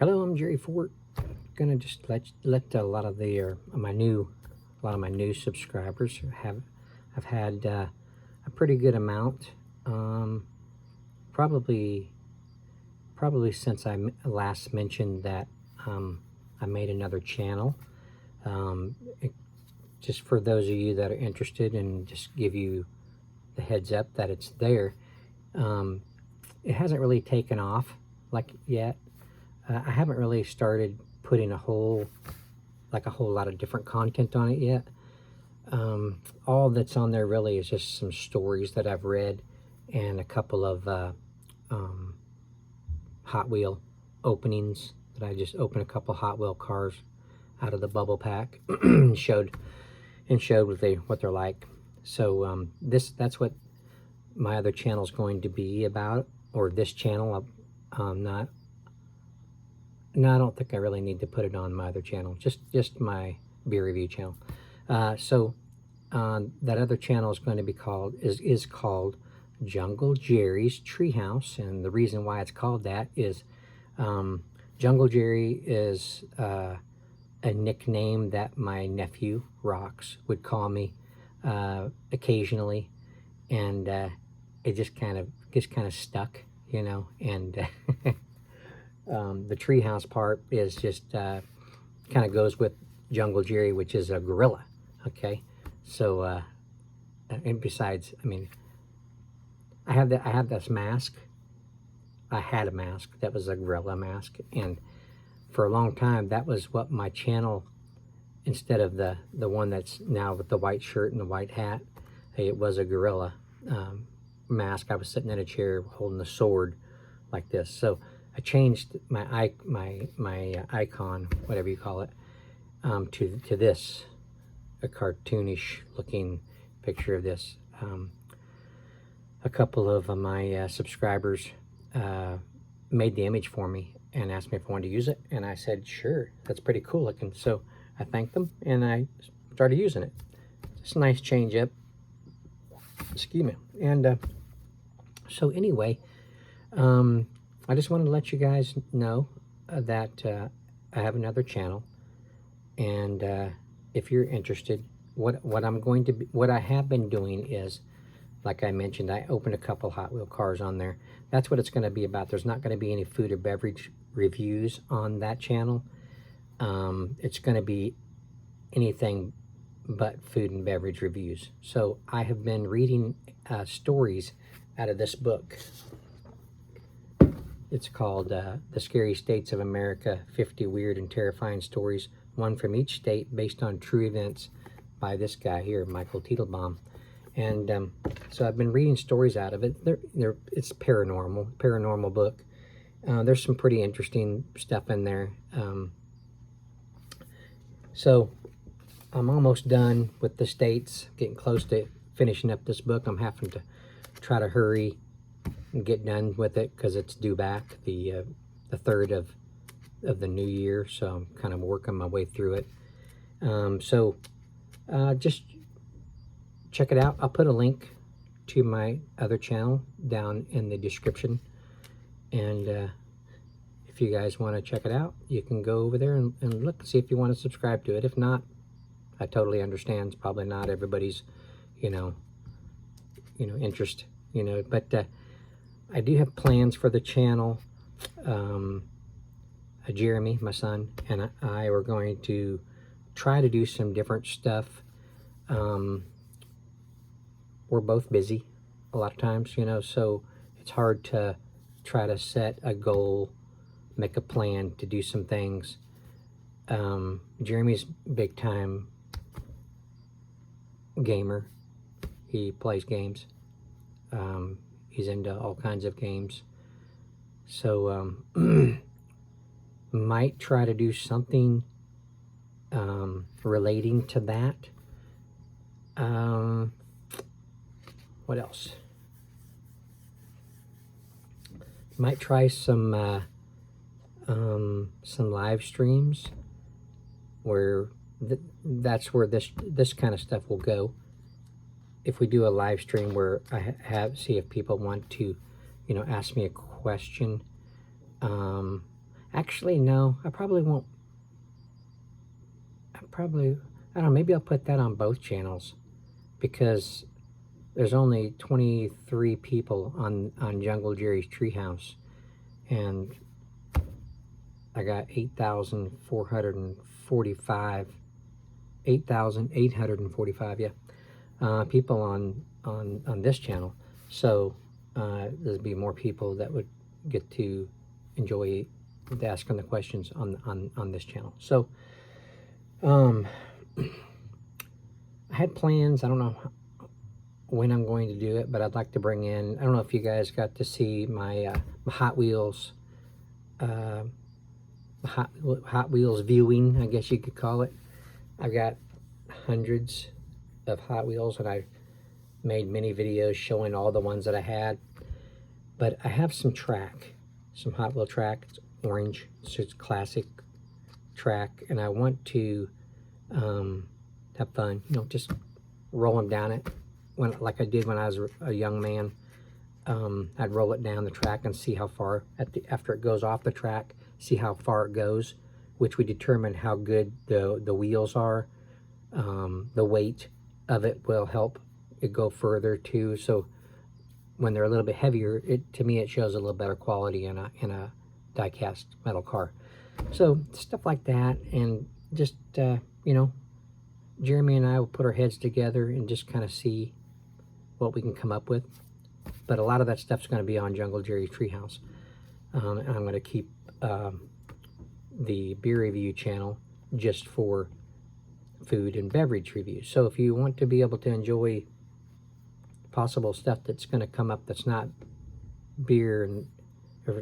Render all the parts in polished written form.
Hello, I'm Jerry Fort. Gonna just let a lot of my new subscribers have. I've had a pretty good amount. Probably since last mentioned that I made another channel. Just for those of you that are interested, and just give you the heads up that it's there. It hasn't really taken off like yet. I haven't really started putting a whole lot of different content on it yet. All that's on there really is just some stories that I've read and a couple of Hot Wheel openings that I just opened a couple Hot Wheel cars out of the bubble pack and showed what they're like. So that's what my other channel is going to be about, or this channel. No, I don't think I really need to put it on my other channel. Just my beer review channel. That other channel is going to be called Jungle Jerry's Treehouse, and the reason why it's called that is Jungle Jerry is a nickname that my nephew Rox would call me occasionally, and it just kind of stuck, you know. And the treehouse part is just kind of goes with Jungle Jerry, which is a gorilla. Okay, so and besides, I mean, I have this mask. I had a mask that was a gorilla mask, and for a long time that was what my channel, instead of the one that's now with the white shirt and the white hat, it was a gorilla mask. I was sitting in a chair holding a sword like this. So I changed my icon, whatever you call it, to this, a cartoonish looking picture of this. A couple of my subscribers made the image for me and asked me if I wanted to use it, and I said sure, that's pretty cool looking. So I thanked them and I started using it. It's a nice change up. Excuse me. And so anyway, I just wanted to let you guys know that I have another channel, and if you're interested, what I have been doing is, like I mentioned, I opened a couple Hot Wheel cars on there. That's what it's going to be about. There's not going to be any food or beverage reviews on that channel. It's going to be anything but food and beverage reviews. So I have been reading stories out of this book. It's called The Scary States of America, 50 Weird and Terrifying Stories, one from each state based on true events, by this guy here, Michael Teitelbaum. And so I've been reading stories out of it. It's paranormal book. There's some pretty interesting stuff in there. So I'm almost done with the states, getting close to finishing up this book. I'm having to try to hurry and get done with it because it's due back the 3rd of the new year. So I'm kind of working my way through it. Just check it out. I'll put a link to my other channel down in the description, and if you guys want to check it out, you can go over there and look, see if you want to subscribe to it. If not, I totally understand. It's probably not everybody's interest, but I do have plans for the channel. Jeremy, my son, and I were going to try to do some different stuff. We're both busy a lot of times, so it's hard to try to set a goal, make a plan to do some things. Jeremy's big time gamer. He plays games. He's into all kinds of games. So might try to do something relating to that. What else? Might try some live streams where that's where this kind of stuff will go. If we do a live stream where I see if people want to, ask me a question, and Actually, no, I probably won't. I don't know, maybe I'll put that on both channels, because there's only 23 people on Jungle Jerry's Treehouse, and I got 8,445, 8,845, yeah, people on this channel. So there'd be more people that would get to enjoy asking the questions on this channel. So I had plans. I don't know when I'm going to do it, but I'd like to bring in, I don't know if you guys got to see my Hot Wheels Hot Wheels viewing, I guess you could call it. I've got hundreds of Hot Wheels, and I made many videos showing all the ones that I had. But I have some Hot Wheel track. It's orange. It's just classic track, and I want to have fun. You know, just roll them down it like I did when I was a young man. I'd roll it down the track and see how far after it goes off the track. See how far it goes, which would determine how good the wheels are. The weight of it will help it go further too. So when they're a little bit heavier, to me it shows a little better quality in a die-cast metal car. So stuff like that, and just you know, Jeremy and I will put our heads together and just kind of see what we can come up with. But a lot of that stuff's going to be on Jungle Jerry's Treehouse. And I'm going to keep the beer review channel just for food and beverage reviews. So if you want to be able to enjoy possible stuff that's going to come up that's not beer and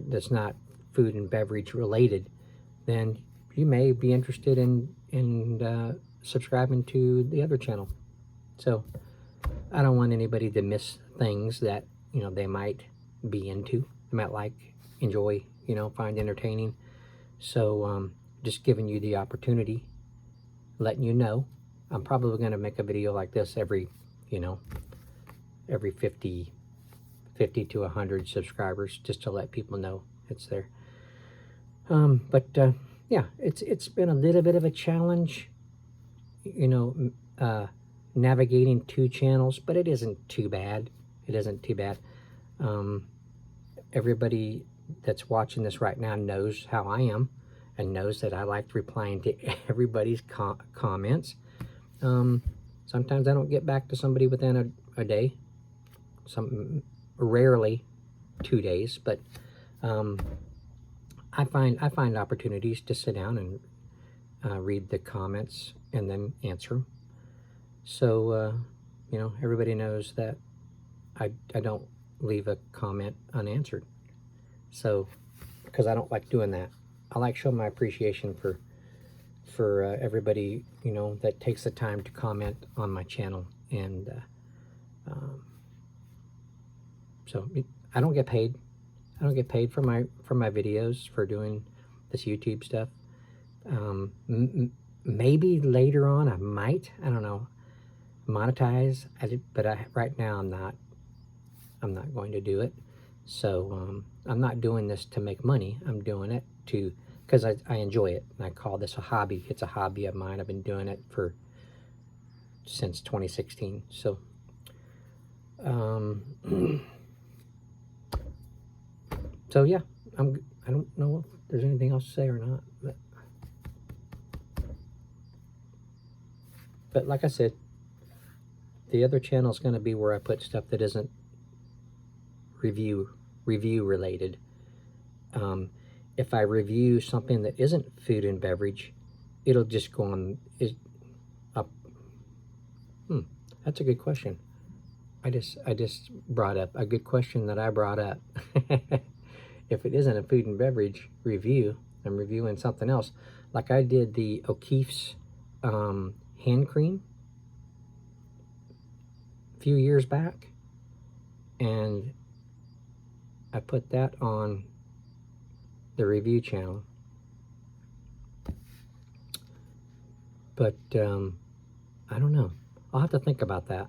that's not food and beverage related, then you may be interested in subscribing to the other channel. So I don't want anybody to miss things that, you know, they might be into, they might like, enjoy, you know, find entertaining. So just giving you the opportunity, letting you know. I'm probably going to make a video like this every, you know, every 50 to 100 subscribers, just to let people know it's there. But yeah, it's been a little bit of a challenge, you know, navigating two channels, but it isn't too bad. It isn't too bad. Everybody that's watching this right now knows how I am, and knows that I like replying to everybody's comments. Sometimes I don't get back to somebody within a day. Rarely 2 days, but I find opportunities to sit down and read the comments and then answer them. So you know, everybody knows that I don't leave a comment unanswered. So, because I don't like doing that. I like showing my appreciation for everybody, you know, that takes the time to comment on my channel. And so I don't get paid. I don't get paid for my videos, for doing this YouTube stuff. Maybe later on I might, I don't know, monetize. But right now I'm not going to do it. So I'm not doing this to make money. I'm doing it because I enjoy it, and I call this a hobby. It's a hobby of mine. I've been doing it since 2016. So so yeah, I don't know if there's anything else to say or not, but like I said, the other channel is going to be where I put stuff that isn't review related. If I review something that isn't food and beverage, it'll just go on up. That's a good question. I just brought up a good question that I brought up. If it isn't a food and beverage review, I'm reviewing something else. Like I did the O'Keeffe's hand cream a few years back, and I put that on the review channel. But I don't know. I'll have to think about that.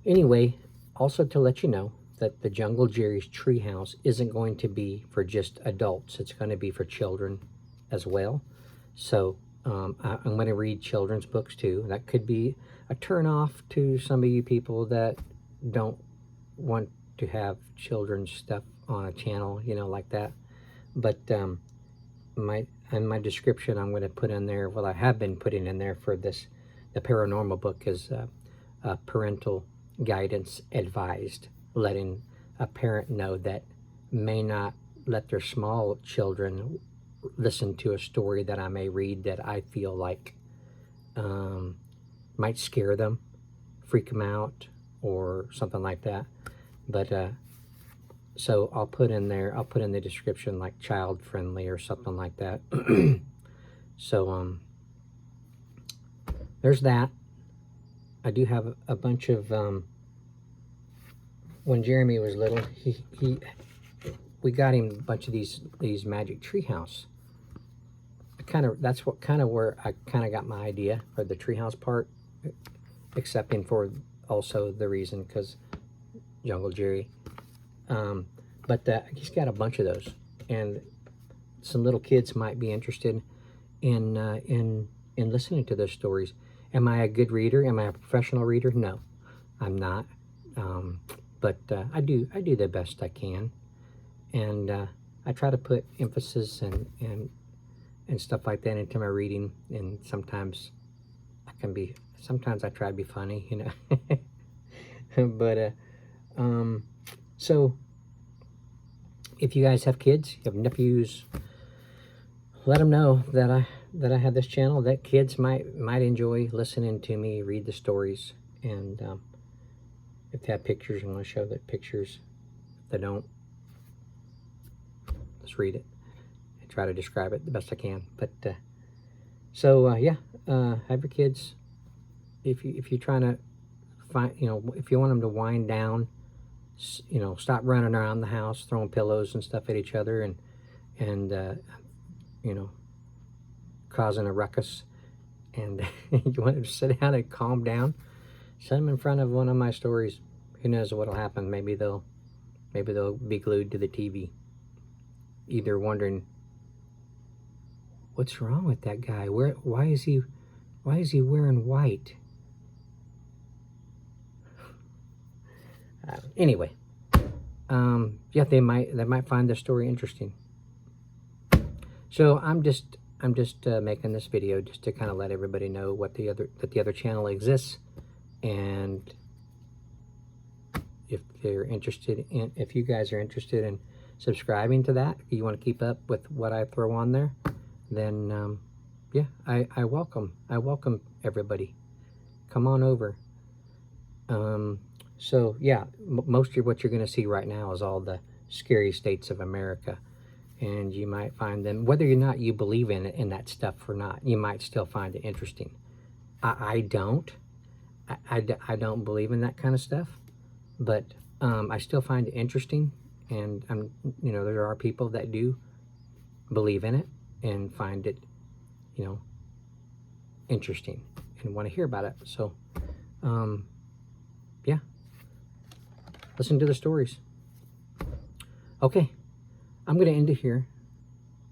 Anyway, also to let you know that the Jungle Jerry's Treehouse isn't going to be for just adults. It's going to be for children as well. So I'm going to read children's books too. That could be a turn off to some of you people that don't want to have children's stuff on a channel, you know, like that. But in my description, I'm going to put in there, well, I have been putting in there for this, the paranormal book is parental guidance advised, letting a parent know that may not let their small children listen to a story that I may read that I feel like might scare them, freak them out, or something like that. But so I'll put in there, I'll put in the description like child friendly or something like that. So there's that. I do have a bunch of when Jeremy was little, we got him a bunch of these magic treehouse. That's what where I kind of got my idea for the treehouse part, excepting for also the reason because Jungle Jerry. But he's got a bunch of those, and some little kids might be interested in listening to those stories. Am I a good reader? Am I a professional reader? No, I'm not. But I do the best I can, and I try to put emphasis and stuff like that into my reading. And sometimes sometimes I try to be funny, you know. But so if you guys have kids, you have nephews, let them know that I have this channel, that kids might enjoy listening to me read the stories. And if they have pictures and want to show the pictures, if they don't, let's read it and try to describe it the best I can. But so yeah, have your kids, if you're trying to find, you know, if you want them to wind down, you know, stop running around the house throwing pillows and stuff at each other and you know, causing a ruckus, and you want them to sit down and calm down, set them in front of one of my stories. Who knows what'll happen? Maybe they'll be glued to the TV, either wondering what's wrong with that guy. Why is he wearing white? Anyway, yeah, they might find the story interesting. So I'm just making this video just to kind of let everybody know that the other channel exists, and if you guys are interested in subscribing to that, if you want to keep up with what I throw on there, then yeah, I welcome everybody. Come on over. So yeah, most of what you're going to see right now is all the scary states of America. And you might find them, whether or not you believe in that stuff or not, you might still find it interesting. I don't believe in that kind of stuff, but I still find it interesting. And you know, there are people that do believe in it and find it, you know, interesting and want to hear about it. So yeah, listen to the stories. Okay, I'm going to end it here.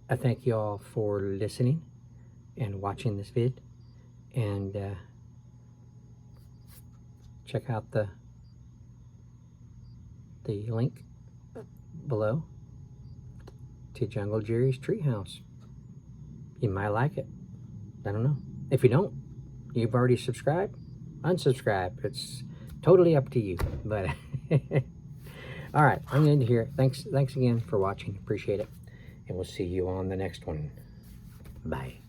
I thank you all for listening and watching this vid, and check out the link below to Jungle Jerry's Treehouse. You might like it. I don't know. If you don't, you've already subscribed, unsubscribe. It's totally up to you. But all right, I'm going to end it here. Thanks again for watching. Appreciate it. And we'll see you on the next one. Bye.